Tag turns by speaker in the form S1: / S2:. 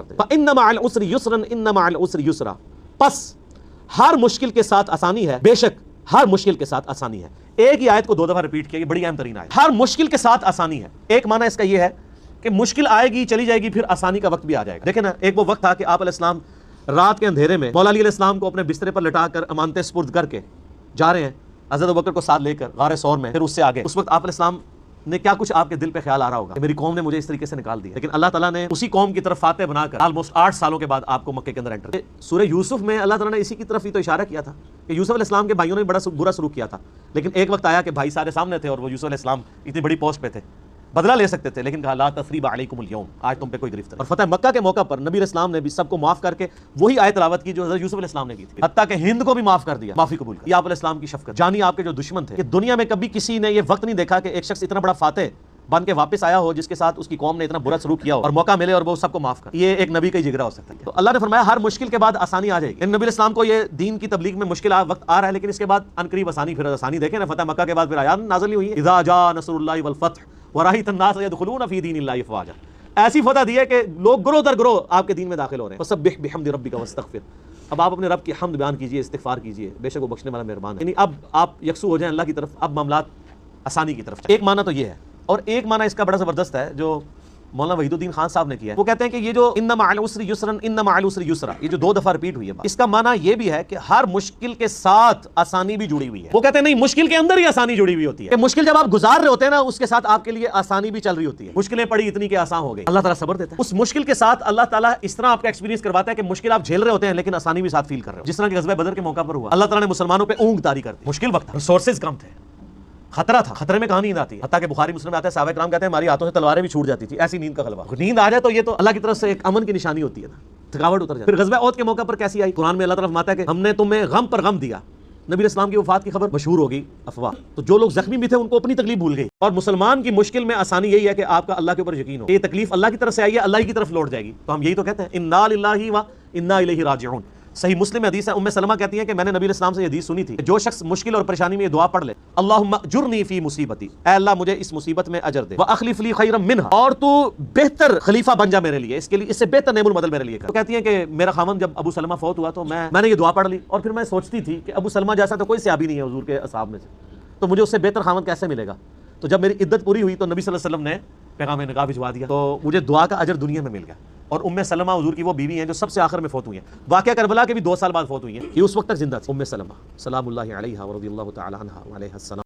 S1: فَإِنَّ مَعَ الْعُسْرِ يُسْرًا إِنَّ مَعَ الْعُسْرِ يُسْرًا، پس ہر مشکل کے ساتھ آسانی ہے، بے شک ہر مشکل کے ساتھ آسانی ہے۔ ایک ہی آیت کو 2 دفعہ ریپیٹ کیا، یہ بڑی اہم ترین آیت۔ ہر مشکل کے ساتھ آسانی ہے، ایک معنی اس کا یہ ہے کہ مشکل آئے گی چلی جائے گی، پھر آسانی کا وقت بھی آ جائے گا۔ دیکھیں نا، ایک وہ وقت تھا کہ آپ علیہ السلام رات کے اندھیرے میں مولا علی علیہ السلام کو اپنے بسترے پر لٹا کر امانتیں سپرد کر کے جا رہے ہیں، حضرت ابوبکر کو ساتھ لے کر غار ثور میں، پھر اس سے آگے۔ اس وقت آپ علیہ السلام نے کیا کچھ آپ کے دل پہ خیال آ رہا ہوگا کہ میری قوم نے مجھے اس طریقے سے نکال دیا، لیکن اللہ تعالیٰ نے اسی قوم کی طرف فاتح بنا کر آلموسٹ 8 سالوں کے بعد آپ کو مکے کے اندر انٹر۔ سورہ یوسف میں اللہ تعالیٰ نے اسی کی طرف ہی تو اشارہ کیا تھا کہ یوسف علیہ السلام کے بھائیوں نے بڑا برا سلوک کیا تھا، لیکن ایک وقت آیا کہ بھائی سارے سامنے تھے اور وہ یوسف علیہ السلام اتنی بڑی پوسٹ پہ تھے، بدلہ لے سکتے تھے، لیکن کہا لا تثریب علیکم اليوم، آج تم پہ کوئی گرفت نہیں۔ اور فتح مکہ کے موقع پر نبی علیہ السلام نے بھی سب کو معاف کر کے وہی آیت تلاوت کی جو حضرت یوسف علیہ السلام نے کی تھی، حتیٰ کہ ہند کو بھی معاف کر دیا، معافی قبول کر۔ یہ آپ علیہ السلام کی شفقت، جانی آپ کے جو دشمن تھے، کہ دنیا میں کبھی کسی نے یہ وقت نہیں دیکھا کہ ایک شخص اتنا بڑا فاتح بن کے واپس آیا ہو جس کے ساتھ اس کی قوم نے اتنا برا سلوک کیا ہو اور موقع ملے اور وہ سب کو معاف کر۔ یہ ایک نبی کا جگرا ہو سکتا ہے۔ تو اللہ نے فرمایا ہر مشکل کے بعد آسانی آ جائے گی۔ نبی علیہ السلام کو یہ دین کی تبلیغ میں مشکل وقت آ رہا ہے، لیکن اس کے بعد عنقریب آسانی، پھر آسانی دیکھیں نا، فتح مکہ کے بعد پھر آیات نازل ہوئی ہے، اذا جاء نصر اللہ والفتح ورأیت الناس يدخلون فی دین اللہ افواجا، ایسی فتح دی ہے کہ لوگ گروہ در گروہ آپ کے دین میں داخل ہو رہے ہیں۔ فسبح بحمد ربک واستغفر، اب آپ اپنے رب کی حمد بیان کیجئے، استغفار کیجئے، بے شک وہ بخشنے والا مہربان ہے۔ یعنی اب آپ یکسو ہو جائیں اللہ کی طرف، اب معاملات آسانی کی طرف۔ ایک معنی تو یہ ہے، اور ایک معنی اس کا بڑا زبردست ہے جو مولانا وحید الدین خان صاحب نے کیا ہے۔ وہ کہتے ہیں کہ یہ جو ان مع العسر یسرا ان مع العسر یسرا، یہ جو 2 دفعہ ریپیٹ ہوئی ہے بات، اس کا معنی یہ بھی ہے کہ ہر مشکل کے ساتھ آسانی بھی جڑی ہوئی ہے۔ وہ کہتے ہیں نہیں، مشکل کے اندر ہی آسانی جڑی ہوئی ہوتی ہے، کہ مشکل جب آپ گزار رہے ہوتے ہیں نا، اس کے ساتھ آپ کے لیے آسانی بھی چل رہی ہوتی ہے۔ مشکلیں پڑی اتنی کہ آسان ہو گئی، اللہ تعالیٰ صبر دیتا ہے۔ اس مشکل کے ساتھ اللہ تعالیٰ اس طرح آپ کا ایکسپیرینس کرواتا ہے کہ مشکل آپ جھیل رہے ہوتے ہیں لیکن آسانی بھی ساتھ فیل کر رہے ہو، جس طرح کہ غزوہ بدر کے موقع پر ہوا۔ اللہ تعالیٰ نے مسلمانوں پہ اونگ طاری کر دی، مشکل وقت تھا، ریسورسز کم تھے، خطرہ تھا، خطرے میں کہاں نیند آتی ہے، حتیٰ کہ بخاری مسلم میں آتا ہے صحابہ کرام کہتے ہیں ہماری ہاتھوں سے تلواریں بھی چھوٹ جاتی تھی، ایسی نیند کا غلبہ۔ نیند آ جائے تو یہ تو اللہ کی طرف سے ایک امن کی نشانی ہوتی ہے نا، تھکاوٹ اتر جائے۔ پھر غزوہ احد کے موقع پر کیسی آئی؟ قرآن میں اللہ تعالیٰ فرماتا ہے کہ ہم نے تمہیں غم پر غم دیا، نبی علیہ السلام کی وفات کی خبر مشہور ہوگی افواہ، تو جو لوگ زخمی بھی تھے ان کو اپنی تکلیف بھول گئی۔ اور مسلمان کی مشکل میں آسانی یہی ہے کہ آپ کا اللہ کے اوپر یقین ہو، یہ تکلیف اللہ کی طرف سے آئی ہے، اللہ کی طرف لوٹ جائے گی، تو ہم یہی تو کہتے ہیں انا للہ و انا الیہ راجعون۔ صحیح مسلم میں حدیث ہے، ام سلمہ کہتی ہیں کہ میں نے نبی علیہ السلام سے یہ حدیث سنی تھی کہ جو شخص مشکل اور پریشانی میں یہ دعا پڑھ لے، اللہم اجرنی فی مصیبتی، اے اللہ مجھے اس مصیبت میں اجر دے، واخلف لی خیرا منہا، اور تو بہتر خلیفہ بن جا میرے لیے، اس کے لیے اس سے بہتر نعم المدل میرے لیے کر۔ تو کہتی ہیں کہ میرا خاوند جب ابو سلمہ فوت ہوا تو میں نے یہ دعا پڑھ لی، اور پھر میں سوچتی تھی کہ ابو سلمہ جیسا تو کوئی صحابی نہیں ہے حضور کے اصحاب میں سے، تو مجھے اس سے بہتر خاوند کیسے ملے گا؟ تو جب میری عدت پوری ہوئی تو نبی صلی اللہ علیہ وسلم نے پیغام نکاح بھجوا دیا، تو مجھے دعا کا اجر دنیا میں مل گیا۔ اور ام سلمہ حضور کی وہ بیوی ہیں جو سب سے آخر میں فوت ہوئی ہیں، واقعہ کربلا کے بھی 2 سال بعد فوت ہوئی ہیں، یہ اس وقت تک زندہ تھی ام سلمہ سلام اللہ علیہا ورضی اللہ تعالی عنہا وعلیہ السلام۔